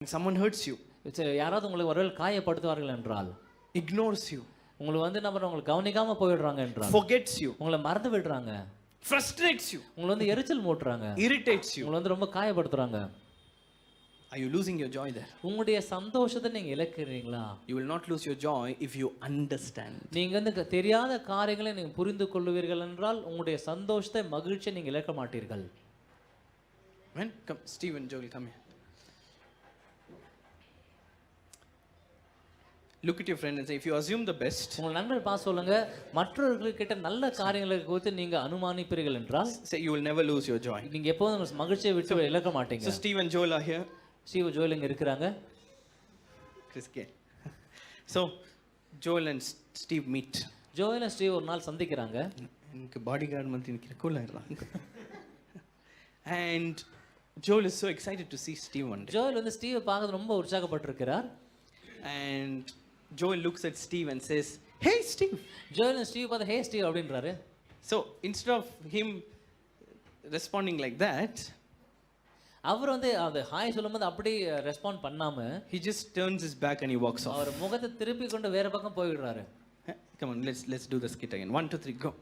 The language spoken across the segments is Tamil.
someone hurts you, யாராவது உங்களை ஒருவேளை காயப்படுத்துவார்கள் என்றால், ignores you, உங்களை வந்து என்ன பண்றாங்க, உங்களை கவனிக்காம போயிடுறாங்க என்றால், forgets you, உங்களை மறந்து விடுறாங்க, frustrates you, உங்களை வந்து எரிச்சல் மூட்டுறாங்க, irritates you, உங்களை வந்து ரொம்ப காயப்படுத்துறாங்க, are you losing your joy there? உங்களுடைய சந்தோஷத்தை நீங்க இழக்கிறீங்களா? You will not lose your joy if you understand. நீங்க வந்து தெரியாத காரியங்களை நீங்க புரிந்து கொள்வீர்கள் என்றால் உங்களுடைய சந்தோஷத்தை மகிழ்ச்சியை நீங்க இழக்க மாட்டீர்கள். When come Stephen Joel, come here. Look at your friend and say, if you assume the best, உங்கள் நண்பர் பார்த்து சொல்லுங்க, மற்றவர்கள்கிட்ட நல்ல காரியங்களை குறித்து நீங்க அனுமானிப்பீர்கள் என்றால், say you will never lose your joy. நீங்க எப்போதும் மகிழ்ச்சியை விட்டு இழக்க மாட்டீங்க. So Stephen Joel are here. Steve Joel இங்க இருக்கிறாங்க. Chris K. So Joel and Steve meet. Joel and Steve ஒரு நாள் சந்திக்கிறாங்க. எனக்கு பாடிகார்ட் மாதிரி நிக்கிற கூலா இருக்காங்க. And Joel is so excited to see Steve one day. Joel வந்து ஸ்டீவை பார்க்க ரொம்ப உற்சாகப்பட்டிருக்கிறார். And Joel looks at Steve and says, "Hey Steve." Joel Steve பார்த்து, "ஹே ஸ்டீவ்" அப்படின்றாரு. So instead of him responding like that, அவர் வந்து அந்த ஹாய் சொல்லும்போது அப்படி ரெஸ்பாண்ட் பண்ணாம, he just turns his back and he walks off. அவர் முகத்தை திருப்பி கொண்டு வேற பக்கம் போயிடுறாரு. Come on, let's do the skit again. 1 2 3 go.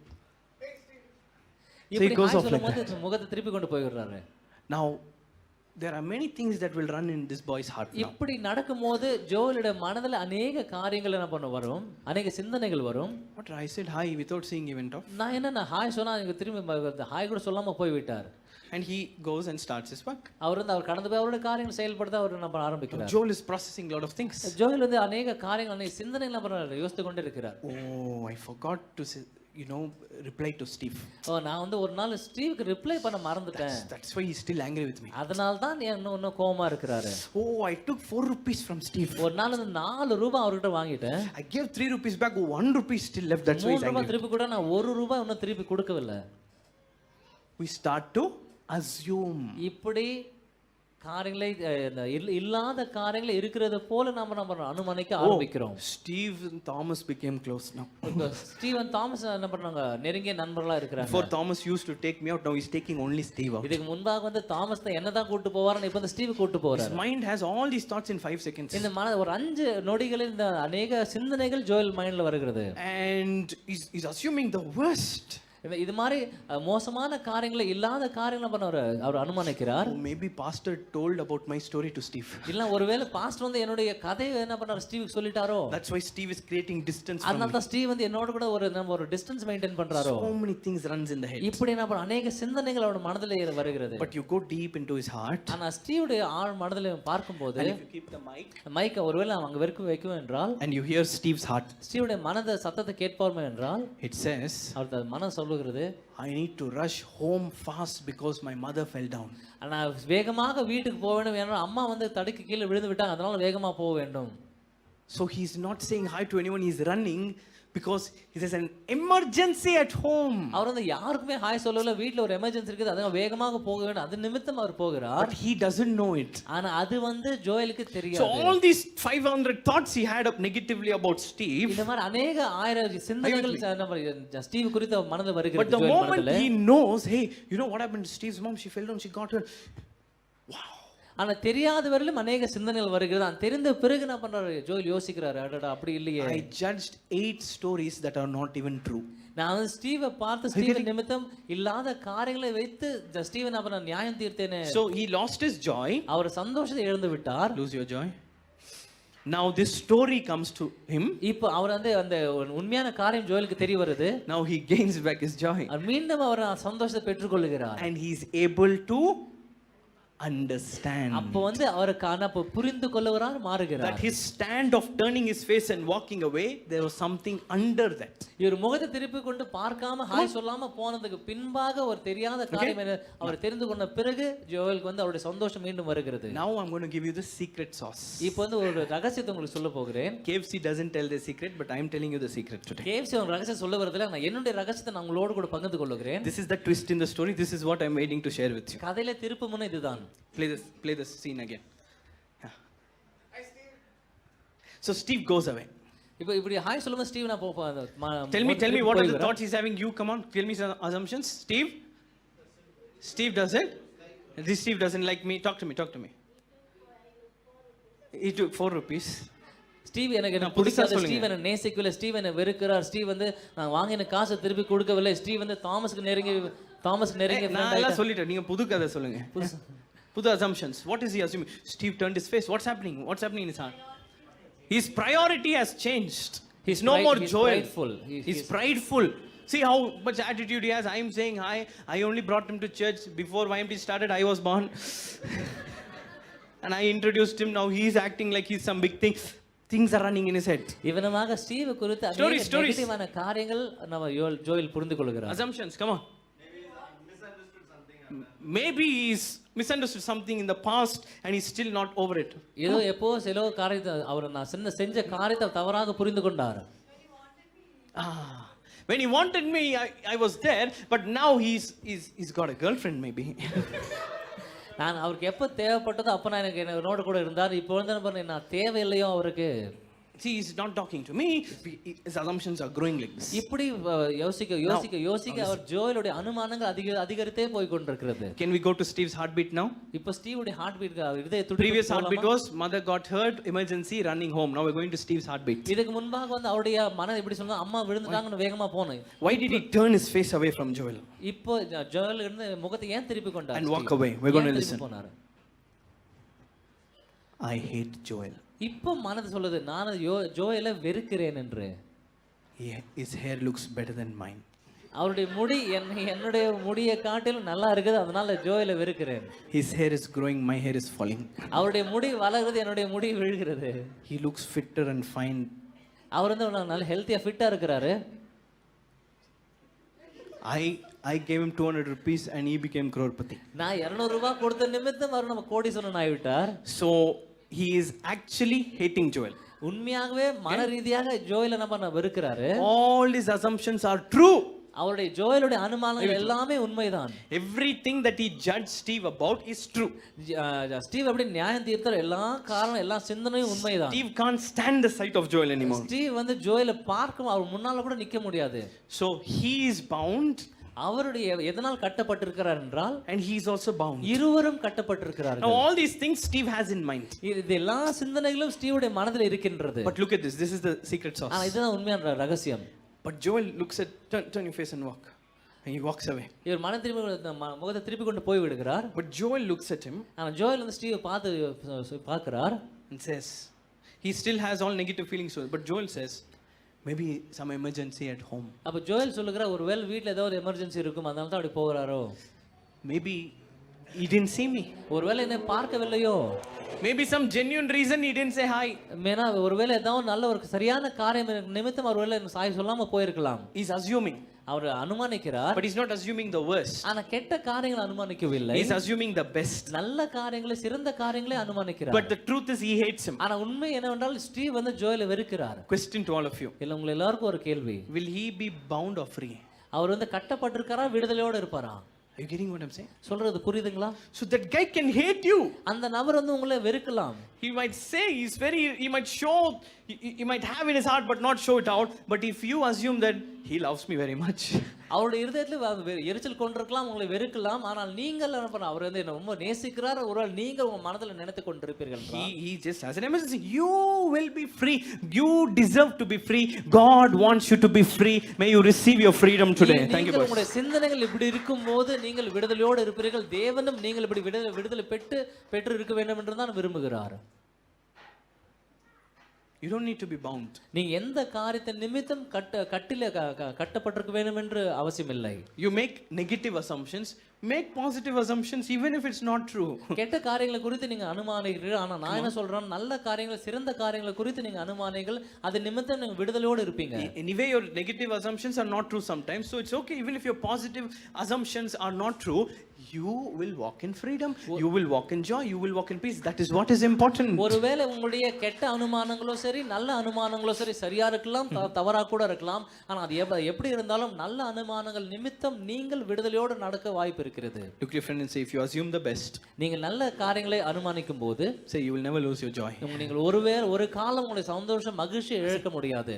இப்படி he goes hi off like சொல்லும்போது முகத்தை திருப்பி கொண்டு போயிடுறாரு. Now there are many things that will run in this boy's heart now. இப்படி நடக்கும்போது ஜோயலுடைய மனதில் அநேக காரியங்கள் என்ன பண்ண வரும், அநேக சிந்தனைகள் வரும். What I said hi without seeing he went off. நான் ஹாய் சொன்னா இங்க திரும்பி ஹாய் கூட சொல்லாம போய் விட்டார். And he goes and starts his work. அவர் வந்து அவர் கடந்து போய் அவருடைய காரியங்கள் செயல்படுத்த அவர் என்ன பண்ண ஆரம்பிக்கிறார். Joel is processing a lot of things. Joel வந்து அநேக காரியங்கள் அநேக சிந்தனைகள் என்ன பண்றாரு, யோசித்து கொண்டே இருக்கிறார். Oh, I forgot to say, reply to Steve. நான் வந்து ஒரு நாள் ஸ்டீவுக்கு ரிப்ளை பண்ண மறந்துட்டேன். That's why he's still angry with me. அதனால தான் இன்னும் கோவமா இருக்கிறாரு. Oh, I took 4 rupees from Steve. ஒரு நாள் வந்து 4 ரூபாய் அவர்கிட்ட வாங்கிட்டேன். I gave 3 rupees back, 1 rupee still left. That's why he's 3 angry. ரூபாய் திருப்பி கூட நான் 1 ரூபாய் இன்னும் திருப்பி கொடுக்கவில்லை. We start to assume. இப்படி காரியங்களை இல்லாத காரியங்களை இருக்கிறது போல நம்ம அனுமானிக்க ஆரம்பிக்கிறோம். Steve and Thomas became close now. Steven Thomas என்ன பண்றாங்க, நெருங்கிய நண்பர்களா இருக்கிறாங்க. Before Thomas used to take me out, now he's taking only Steve out. இதுக்கு முன்பாக வந்து தாமஸ் தான் என்னதான் கூட்டி போவாருன்னு இப்போ ஸ்டீவ் கூட்டி போறாரு. His mind has all these thoughts in 5 seconds. இந்த ஒரு 5 நொடிகளில் இந்த அநேக சிந்தனைகள் ஜோயல் மைண்ட்ல வருகிறது. And he's assuming the worst. இது மாதிரி மோசமான காரியங்களை இல்லாத காரியங்களை பண்ண அவர் அனுமானிக்கிறார். Maybe pastor told about my story to Steve. இல்ல ஒருவேளை பாஸ்டர் வந்து என்னுடைய கதையை என்ன பண்ணாரு, ஸ்டீவுக்கு சொல்லிட்டாரோ. That's why Steve is creating distance from அதனால தான் ஸ்டீவ் வந்து என்னோட கூட ஒரு டிஸ்டன்ஸ் மெயின்டைன் பண்றாரோ. So many things runs in the head. இப்படி என்ன பண்ண அநேக சிந்தனைகள் அவரோட மனதிலே வருகிறது. But you go deep into his heart. ஆனா ஸ்டீவுடைய ஆழ் மனதிலே பார்க்கும்போது, and if you keep the mic ஒருவேளை அவங்க வைக்கும் என்றால், and you hear Steve's heart, ஸ்டீவுடைய மனத சத்தத்தை கேட்பார்மே என்றால், it says, அவர் மனம் சொல்லுகிறது, I need to rush home fast because my mother fell down. நான் வேகமாக வீட்டுக்கு போக வேண்டும், ஏன்னா அம்மா வந்து தடுக்கி கீழே விழுந்து விட்டாங்க, அதனால வேகமா போக வேண்டும். So he's not saying hi to anyone, he's running because it is an emergency at home. அவர் வந்து யாருக்குமே ஹாய் சொல்லல, வீட்ல ஒரு எமர்ஜென்சி இருக்குது, அதனால வேகமாக போக வேண்டும், அது நிமித்தம் அவர் போகிறார். But he doesn't know it. ஆனா அது வந்து ஜோயலுக்கு தெரியாது. So all these 500 thoughts he had up negatively about Steve, இந்த மாதிரி அநேக 1000 சிந்தனைகள் ஸ்டீவ் குறித்து மனதில் வருகிறது. but the moment he knows, hey, you know what happened to Steve's mom, she fell down, she got her. Wow. ஆனா தெரியாத வரையிலும் அநேக சிந்தனைகள் வருகிறது. அது தெரிந்த பிறகு என்ன பண்றாரு, ஜோயல் யோசிக்கிறாரு, அடடா அப்படி இல்லையே. I judged 8 stories that are not even true. நான் வந்து ஸ்டீவை பார்த்து ஸ்டீவ் நிமித்தம் இல்லாத காரியங்களை வைத்து ஸ்டீவன் நான் நியாயம் தீர்த்தேனே. So he lost his joy. அவர் சந்தோஷத்தை இழந்து விட்டார். Lose your joy. Now this story comes to him. இப்போ அவர் வந்து அந்த உண்மையான காரியம் ஜோயலுக்கு தெரிய வருது. Now he gains back his joy. மீண்டும் அவர் சந்தோஷத்தை பெற்றுக்கொள்கிறார். And he is able to understand. அப்போ வந்து அவருக்கான புரிந்து கொள்ளுகிறார், மாறுகிறார். That his stand of turning his face and walking away, there was something under that. இவர் முகத்தை திருப்பி கொண்டு பார்க்காம ஹாய் சொல்லாம போனதுக்கு பின்பாக ஒரு தெரியாத காரியம் அவர் தெரிந்து கொண்ட பிறகு ஜோயலுக்கு வந்து அவருடைய சந்தோஷம் மீண்டும் வருகிறது. Now I'm going to give you the secret sauce. இப்போ வந்து ஒரு ரகசியத்தை உங்களுக்கு சொல்ல போகிறேன். KFC doesn't tell the secret, but I'm telling you the secret today. KFC ஒரு ரகசியம் சொல்ல வரதுல நான் என்னுடைய ரகசியத்தை நான் உங்களோடு கூட பகிர்ந்து கொள்கிறேன். This is the twist in the story. This is what I'm waiting to share with you. கதையில திருப்பு முனை இதுதான். Play this scene again. Yeah. Hi Steve. So Steve goes away. இப்போ இப்படி ஹாய் சொல்லும்போது ஸ்டீவ் நான் Tell me what are the thoughts he's having. You come on, tell me some assumptions. Steve does it. This Steve doesn't like me. Talk to me. He took 4 rupees. Steve எனக்கு புதுசா பிடிக்காத, சொல்லுங்க. ஸ்டீவ் என்ன நேசிக்கவில்லை, ஸ்டீவ் என்ன வெறுக்கிறார், ஸ்டீவ் வந்து நான் வாங்கின காசை திருப்பி கொடுக்கவில்லை, ஸ்டீவ் வந்து தாமஸ்க்கு நெருங்கி friend நான் எல்லாம் ஆயிட்டார். சொல்லிட்டேன், நீங்க புது கதை சொல்லுங்க. புது assumptions. What is he assuming? Steve turned his face. What's happening? What's happening in his heart? His priority has changed. He's no more He's Joel. prideful. He's prideful. See how much attitude he has. I am saying hi. I only brought him to church before YMT started. I was born. And I introduced him. Now he's acting like he's some big thing. Things are running in his head. இவனமாக ஸ்டீவ் குறித்து Stories. நெகட்டிவான காரியங்கள் நம்ம ஜோயல் புரிந்து கொள்கிறார். Assumptions. Come on. Maybe he's misunderstood something in the past and he's still not over it. ஏதோ எப்போ சில காரியத்தை அவர் நான் செஞ்ச காரியத்தை தவறாக புரிந்து கொண்டார். When he wanted me, I was there, but now he's got a girlfriend maybe. நான் அவருக்கு எப்போ தேவைப்பட்டதோ அப்போ நான் என்னோட கூட இருந்தார். இப்போ வந்து நான் தேவையில்லையோ அவருக்கு. See, he's not talking to me. His assumptions are growing like this. இப்படி யோசிக்க அவர் ஜோயலுடைய அனுமானங்கள் அதிகரித்தே போய் கொண்டிருக்கிறது. Can we go to Steve's heartbeat now? இப்போ ஸ்டீவுடைய ஹார்ட் பீட் இதய துடிப்பு. Previous heartbeat was mother got hurt, emergency, running home. Now we're going to Steve's heartbeat. இதுக்கு முன்பாக வந்து அவருடைய மனம் எப்படி சொன்னா அம்மா விழுந்துட்டாங்கன்னு வேகமா போனேன். Why did he turn his face away from Joel இப்போ ஜோயல் இருந்து முகத்தை ஏன் திருப்பி கொண்டார் and walk away? We're going to listen. போனாரு. I hate Joel. இப்போ மனது சொல்லுது நான் ஜோயலை வெறுக்கிறேன் என்று. His hair looks better than mine. அவருடைய முடி என்னுடைய முடியை காட்டிலும் நல்லா இருக்குது, அதனால ஜோயலை வெறுக்கிறேன். His hair is growing, my hair is falling. அவருடைய முடி வளருது, என்னுடைய முடி விழுகிறது. He looks fitter and fine. அவர் வந்து நல்ல ஹெல்த்தியா ஃபிட்டா இருக்கிறாரு. I gave him 200 rupees and he became crorepati. நான் 200 ரூபாய் கொடுத்த நிமித்தம் அவர் நம்ம கோடீஸ்வரன் ஆகிவிட்டார். So he is actually hating Joel. உண்மையாகவே மன ரீதியாக ஜோயலை நம்ம வெறுக்கிறாரு. All his assumptions are true. அவருடைய ஜோயலுடைய அனுமானங்கள் எல்லாமே உண்மைதான். Everything that he judged Steve about is true. Steve எப்படி நியாயம் தீர்த்தார், எல்லா காரணம் எல்லா சிந்தனையும் உண்மைதான். Steve can't stand the sight of Joel anymore. Steve வந்து ஜோயலை பார்க்க அவர் முன்னால கூட நிக்க முடியாது. So he is bound. அவருடைய எதனால் கட்டப்பட்டிருக்கிறார் என்றால் and he is also bound. இருவரும் கட்டப்பட்டிருக்கிறார்கள். Now all these things Steve has in mind. இது எல்லா சிந்தனைகளும் ஸ்டீவுடைய மனதில் இருக்கின்றது. But look at this. This is the secret sauce. இதுதான் உண்மையான ரகசியம். But Joel looks at turn your face and walk. And he walks away. இவர் மனம் திருப்பி முகத்தை திருப்பி கொண்டு போய் விடுகிறார். But Joel looks at him. ஆனா ஜோயல் வந்து ஸ்டீவை பார்க்கிறார் and says he still has all negative feelings, but Joel says maybe some emergency at home. அப்ப ஜோயல் சொல்லுகிறார் ஒருவேளை வீட்ல ஏதோ ஒரு எமர்ஜென்சி இருக்கும், அதனால தான் அப்படி போறாரோ. Maybe he didn't see me. ஒருவேளை என்னை பார்க்கவில்லையோ. Maybe some genuine reason he didn't say hi. மேனா ஒருவேளை ஏதோ நல்ல ஒரு சரியான காரியம் நிமித்தம் ஒருவேளை சாய் சொல்லாம போயிருக்கலாம். He's assuming. Our அனுமானிக்கிறார். But he's not assuming the worst. ஆனா கெட்ட காரியங்களை அனுமானிக்கவில்லை. He's assuming the best. நல்ல காரியங்களை சிறந்த காரியங்களை அனுமானிக்கிறார். But the truth is he hates him. ஆனா உண்மை என்னவென்றால் ஸ்டீவ் வந்து ஜோயலை வெறுக்கிறார். Question to all of you. இல்ல உங்க எல்லாருக்கும் ஒரு கேள்வி. Will he be bound or free? அவர் வந்து கட்டப்பட்டிருக்காரா விடுதலையோட இருப்பாரா? Are you getting what I'm saying? சொல்றது புரியுதுங்களா? So that guy can hate you. அந்த நபர் வந்து உங்களை வெறுக்கலாம். He might say he might show, he might have in his heart but not show it out. But if you assume that he loves me very much, அவருடைய இருதயத்தில் எரிச்சல் கொண்டிருக்கலாம், உங்களை வெறுக்கலாம். ஆனால் நீங்கள் என்ன பண்ண அவர் வந்து என்ன ரொம்ப நேசிக்கிறார், ஒருவேளை நீங்கள் உங்க மனதில் நினைத்து கொண்டிருப்பீர்கள். he just has an emergency. You will be free. You deserve to be free. God wants you to be free. May you receive your freedom today. Thank you, boss. உங்களுடைய சிந்தனைகள் இப்படி இருக்கும்போது நீங்கள் விடுதலையோடு இருப்பீர்கள். தேவனும் நீங்கள் இப்படி விடுதலை பெற்று இருக்க வேண்டும் என்று தான் விரும்புகிறார். You don't need to be bound. நீங்க எந்த காரியத்தின் நிமித்தம் கட்டப்பட்டிருக்க வேண்டும் என்று அவசியம் இல்லை. You make negative assumptions, make positive assumptions even if it's not true. கெட்ட காரியங்களை குறித்து நீங்க அனுமானிக்கிறீர்கள். ஆனா நான் என்ன சொல்றேன், நல்ல காரியங்கள் சிறந்த காரியங்களை குறித்து நீங்க அனுமானிகள், அது நிமித்தம் நீங்க விடுதலையோடு இருப்பீங்க. Anyway your negative assumptions are not true sometimes, so it's okay even if your positive assumptions are not true. You will walk in freedom, you will walk in joy, you will walk in peace. That is what is important. ஒருவேளை உங்களுடைய கெட்ட அனுமானங்களோ சரி நல்ல அனுமானங்களோ சரி சரியா இருக்கலாம், தவறா கூட இருக்கலாம். ஆனா அது எப்படி இருந்தாலும் நல்ல அனுமானங்கள் நிமித்தம் நீங்கள் விடுதலையோடு நடக்க வாய்ப்பு இருக்கிறது. Look at your friend and say, if you assume the best, நீங்கள் நல்ல காரியங்களை அனுமானிக்கும் போது say you will never lose your joy. நீங்கள் ஒரு காலம் உங்களுடைய சந்தோஷம் மகிழ்ச்சி இழக்க முடியாது.